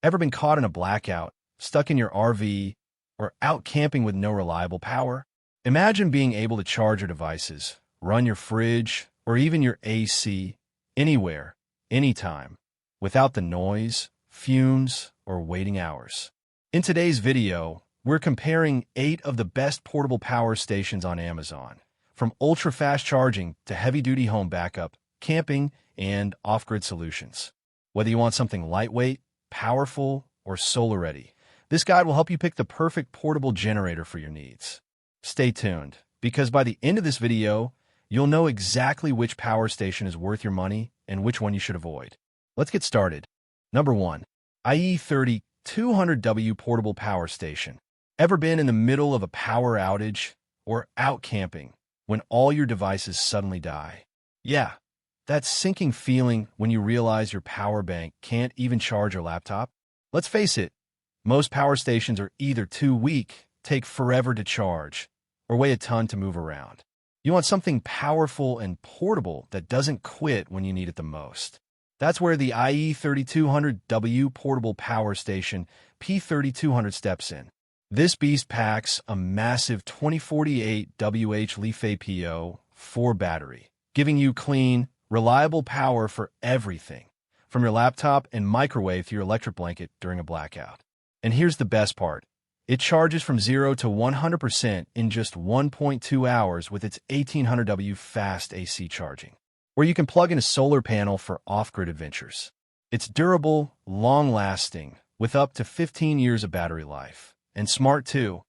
Ever been caught in a blackout, stuck in your RV, or out camping with no reliable power? Imagine being able to charge your devices, run your fridge, or even your AC anywhere, anytime, without the noise, fumes, or waiting hours. In today's video, we're comparing 8 of the best portable power stations on Amazon, from ultra-fast charging to heavy-duty home backup, camping, and off-grid solutions. Whether you want something lightweight, powerful, or solar-ready, this guide will help you pick the perfect portable generator for your needs. Stay tuned, because by the end of this video, you'll know exactly which power station is worth your money and which one you should avoid. Let's get started. Number 1. IE3200W Portable Power Station. Ever been in the middle of a power outage or out camping when all your devices suddenly die? Yeah, that sinking feeling when you realize your power bank can't even charge your laptop? Let's face it, most power stations are either too weak, take forever to charge, or weigh a ton to move around. You want something powerful and portable that doesn't quit when you need it the most. That's where the IE3200W Portable Power Station P3200 steps in. This beast packs a massive 2048 WH LiFePO4 battery, giving you clean, reliable power for everything, from your laptop and microwave to your electric blanket during a blackout. And here's the best part. It charges from 0 to 100% in just 1.2 hours with its 1800W fast AC charging, where you can plug in a solar panel for off-grid adventures. It's durable, long-lasting, with up to 15 years of battery life. And smart too.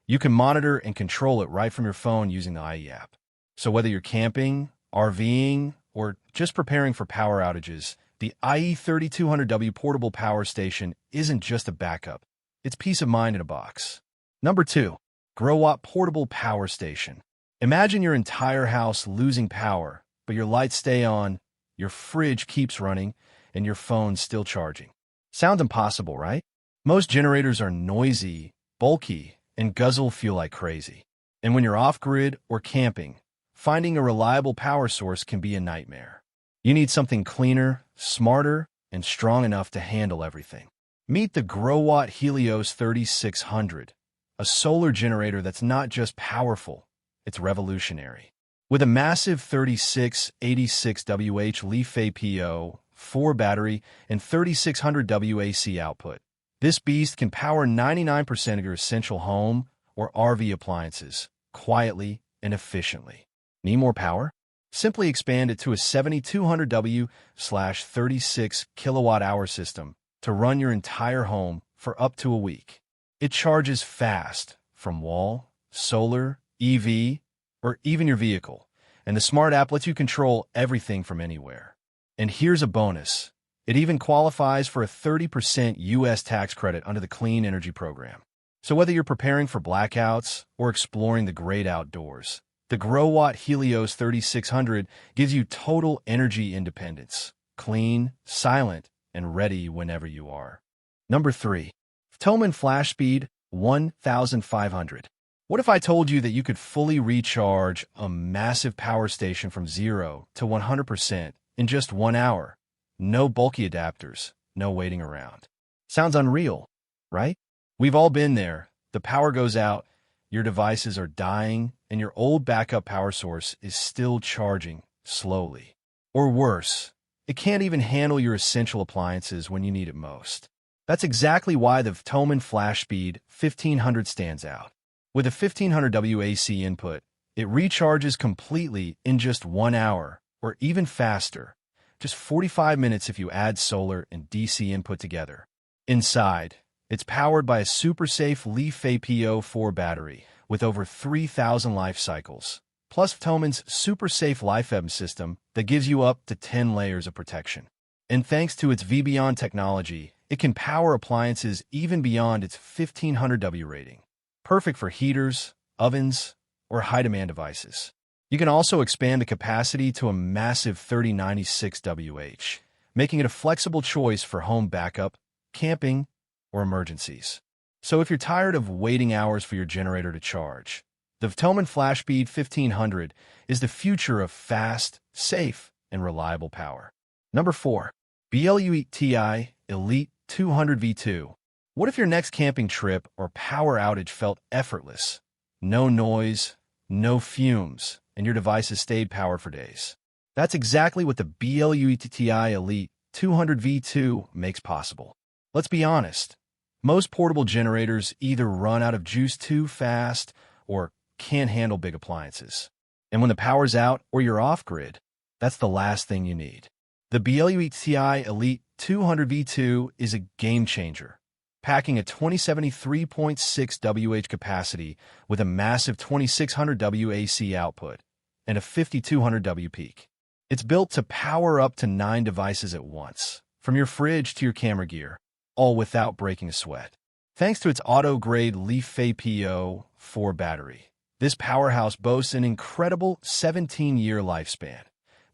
You can monitor and control it right from your phone using the IE app. So whether you're camping, RVing, or just preparing for power outages, the IE3200W Portable Power Station isn't just a backup. It's peace of mind in a box. Number 2. Growatt Portable Power Station. Imagine your entire house losing power, but your lights stay on, your fridge keeps running, and your phone's still charging. Sounds impossible, right? Most generators are noisy, bulky, and guzzle fuel like crazy. And when you're off-grid or camping, finding a reliable power source can be a nightmare. You need something cleaner, smarter, and strong enough to handle everything. Meet the Growatt Helios 3600, a solar generator that's not just powerful, it's revolutionary. With a massive 3686 WH LiFePO4 battery and 3600 WAC output, this beast can power 99% of your essential home or RV appliances quietly and efficiently. Need more power? Simply expand it to a 7200W/36 kilowatt-hour system to run your entire home for up to a week. It charges fast from wall, solar, EV, or even your vehicle, and the smart app lets you control everything from anywhere. And here's a bonus. It even qualifies for a 30% U.S. tax credit under the Clean Energy Program. So whether you're preparing for blackouts or exploring the great outdoors, the Growatt Helios 3600 gives you total energy independence, clean, silent, and ready whenever you are. Number 3. Thomann Flash Speed 1500. What if I told you that you could fully recharge a massive power station from 0 to 100% in just 1 hour? No bulky adapters, no waiting around. Sounds unreal, right? We've all been there. The power goes out, your devices are dying, and your old backup power source is still charging slowly. Or worse, it can't even handle your essential appliances when you need it most. That's exactly why the Thomann Flash Speed 1500 stands out. With a 1500 WAC input, it recharges completely in just 1 hour, or even faster. Just 45 minutes if you add solar and DC input together. Inside, it's powered by a super-safe LiFePO4 battery with over 3,000 life cycles, plus Thomann's super-safe LifeEm system that gives you up to 10 layers of protection. And thanks to its VBeyond technology, it can power appliances even beyond its 1500W rating. Perfect for heaters, ovens, or high-demand devices. You can also expand the capacity to a massive 3096 WH, making it a flexible choice for home backup, camping, or emergencies. So if you're tired of waiting hours for your generator to charge, the Thomann Flash Speed 1500 is the future of fast, safe, and reliable power. Number 4. BLUETI Elite 200V2. What if your next camping trip or power outage felt effortless? No noise, no fumes, and your devices stayed powered for days. That's exactly what the BLUETTI Elite 200V2 makes possible. Let's be honest. Most portable generators either run out of juice too fast or can't handle big appliances. And when the power's out or you're off-grid, that's the last thing you need. The BLUETTI Elite 200V2 is a game-changer, packing a 2073.6 WH capacity with a massive 2600 WAC output and a 5200 W peak. It's built to power up to 9 devices at once, from your fridge to your camera gear, all without breaking a sweat. Thanks to its auto-grade LiFePO4 battery, this powerhouse boasts an incredible 17-year lifespan.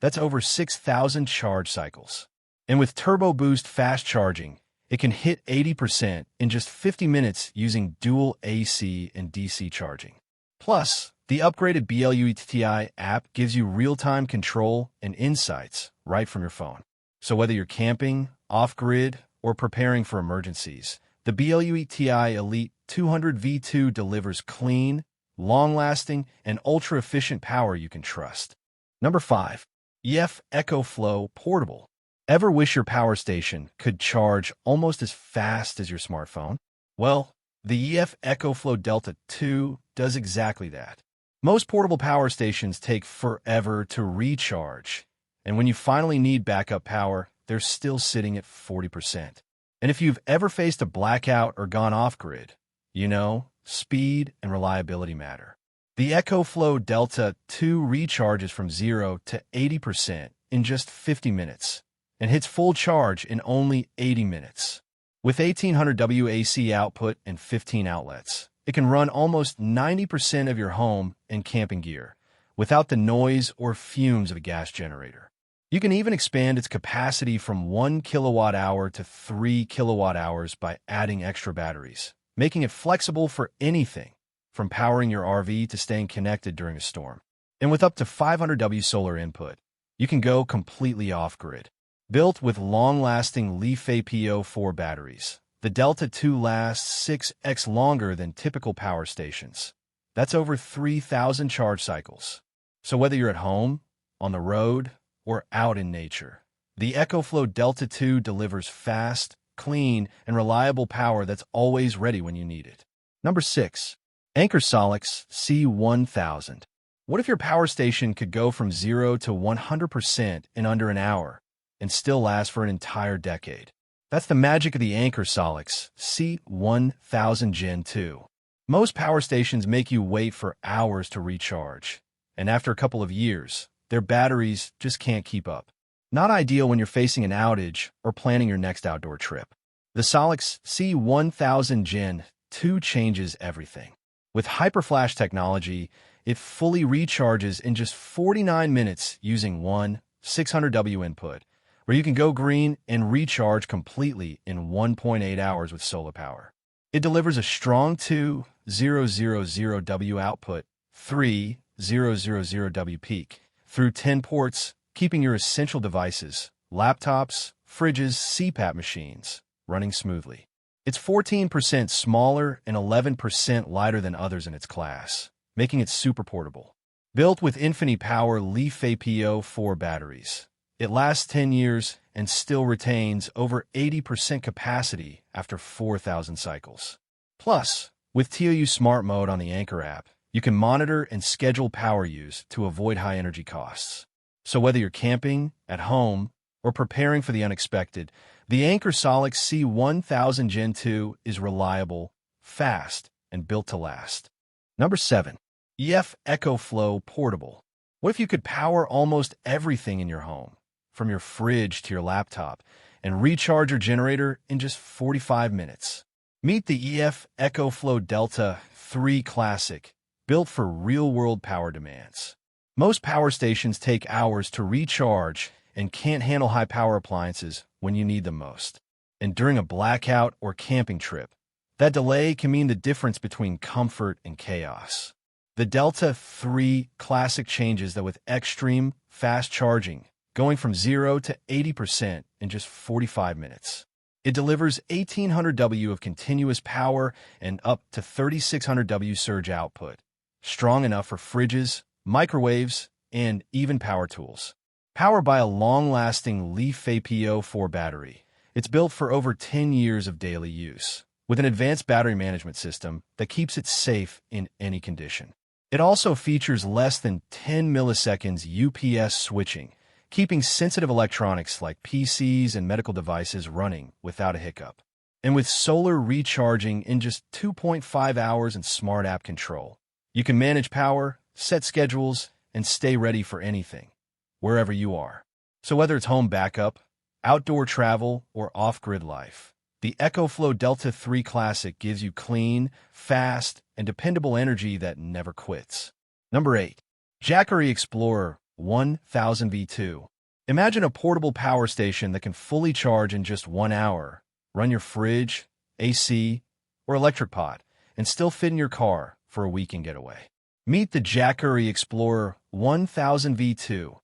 That's over 6,000 charge cycles. And with Turbo Boost fast charging, it can hit 80% in just 50 minutes using dual AC and DC charging. Plus, the upgraded BLUETTI app gives you real-time control and insights right from your phone. So whether you're camping, off-grid, or preparing for emergencies, the BLUETTI Elite 200V2 delivers clean, long-lasting, and ultra-efficient power you can trust. Number 5. EcoFlow Portable. Ever wish your power station could charge almost as fast as your smartphone? Well, the EcoFlow Delta 2 does exactly that. Most portable power stations take forever to recharge, and when you finally need backup power, they're still sitting at 40%. And if you've ever faced a blackout or gone off-grid, you know, speed and reliability matter. The EcoFlow Delta 2 recharges from 0 to 80% in just 50 minutes and hits full charge in only 80 minutes. With 1800 WAC output and 15 outlets, it can run almost 90% of your home and camping gear without the noise or fumes of a gas generator. You can even expand its capacity from 1 kilowatt hour to 3 kilowatt hours by adding extra batteries, making it flexible for anything from powering your RV to staying connected during a storm. And with up to 500 W solar input, you can go completely off-grid. Built with long-lasting LiFePO4 batteries, the Delta 2 lasts 6x longer than typical power stations. That's over 3,000 charge cycles. So whether you're at home, on the road, or out in nature, the EcoFlow Delta 2 delivers fast, clean, and reliable power that's always ready when you need it. Number 6. Anker Solix C1000. What if your power station could go from 0 to 100% in under an hour and still last for an entire decade? That's the magic of the Anker Solix C1000 Gen 2. Most power stations make you wait for hours to recharge, and after a couple of years, their batteries just can't keep up. Not ideal when you're facing an outage or planning your next outdoor trip. The Solix C1000 Gen 2 changes everything. With HyperFlash technology, it fully recharges in just 49 minutes using one 600W input, where you can go green and recharge completely in 1.8 hours with solar power. It delivers a strong 2000W output, 3000W peak, through 10 ports, keeping your essential devices, laptops, fridges, CPAP machines, running smoothly. It's 14% smaller and 11% lighter than others in its class, making it super portable. Built with Infinity Power LiFePO4 batteries, it lasts 10 years and still retains over 80% capacity after 4,000 cycles. Plus, with TOU Smart Mode on the Anker app, you can monitor and schedule power use to avoid high energy costs. So whether you're camping, at home, or preparing for the unexpected, the Anker Solix C1000 Gen 2 is reliable, fast, and built to last. Number 7. EcoFlow Portable. What if you could power almost everything in your home, from your fridge to your laptop, and recharge your generator in just 45 minutes? Meet the EcoFlow Delta 3 Classic, built for real-world power demands. Most power stations take hours to recharge and can't handle high-power appliances when you need them most. And during a blackout or camping trip, that delay can mean the difference between comfort and chaos. The Delta 3 Classic changes that with extreme fast charging, going from 0 to 80% in just 45 minutes. It delivers 1800 W of continuous power and up to 3600 W surge output, strong enough for fridges, microwaves, and even power tools. Powered by a long-lasting LiFePO4 battery, it's built for over 10 years of daily use, with an advanced battery management system that keeps it safe in any condition. It also features less than 10 milliseconds UPS switching, keeping sensitive electronics like PCs and medical devices running without a hiccup. And with solar recharging in just 2.5 hours and smart app control, you can manage power, set schedules, and stay ready for anything, wherever you are. So whether it's home backup, outdoor travel, or off-grid life, the EcoFlow Delta 3 Classic gives you clean, fast, and dependable energy that never quits. Number 8. Jackery Explorer 1000 V2. Imagine a portable power station that can fully charge in just 1 hour, run your fridge, AC, or electric pot, and still fit in your car for a weekend getaway. Meet the Jackery Explorer 1000 V2,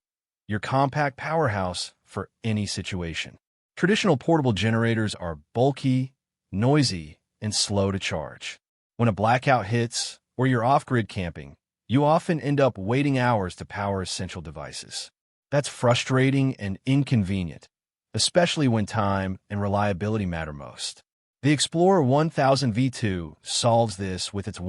your compact powerhouse for any situation. Traditional portable generators are bulky, noisy, and slow to charge. When a blackout hits, or you're off-grid camping, you often end up waiting hours to power essential devices. That's frustrating and inconvenient, especially when time and reliability matter most. The Explorer 1000 V2 solves this with its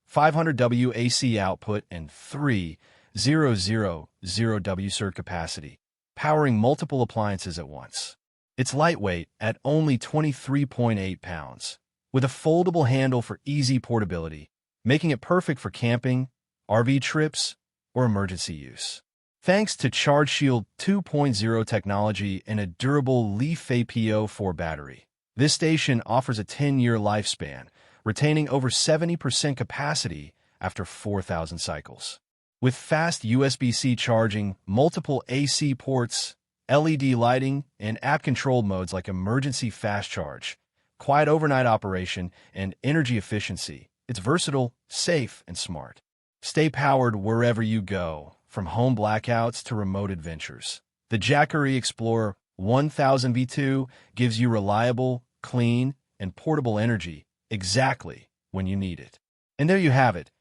500 W AC output and 3,000 W surge capacity, powering multiple appliances at once. It's lightweight at only 23.8 pounds, with a foldable handle for easy portability, making it perfect for camping, RV trips, or emergency use. Thanks to ChargeShield 2.0 technology and a durable LiFePO4 battery, this station offers a 10-year lifespan, retaining over 70% capacity after 4,000 cycles. With fast USB-C charging, multiple AC ports, LED lighting, and app-controlled modes like emergency fast charge, quiet overnight operation, and energy efficiency, it's versatile, safe, and smart. Stay powered wherever you go, from home blackouts to remote adventures. The Jackery Explorer 1000 V2 gives you reliable, clean, and portable energy exactly when you need it. And there you have it,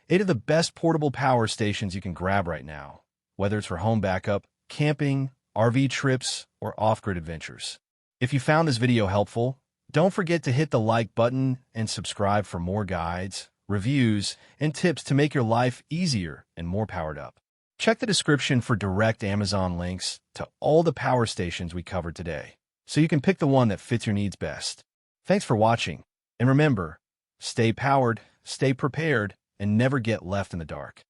8 of the best portable power stations you can grab right now, whether it's for home backup, camping, RV trips, or off-grid adventures. If you found this video helpful, don't forget to hit the like button and subscribe for more guides, reviews, and tips to make your life easier and more powered up. Check the description for direct Amazon links to all the power stations we covered today, so you can pick the one that fits your needs best. Thanks for watching, and remember, stay powered, stay prepared, and never get left in the dark.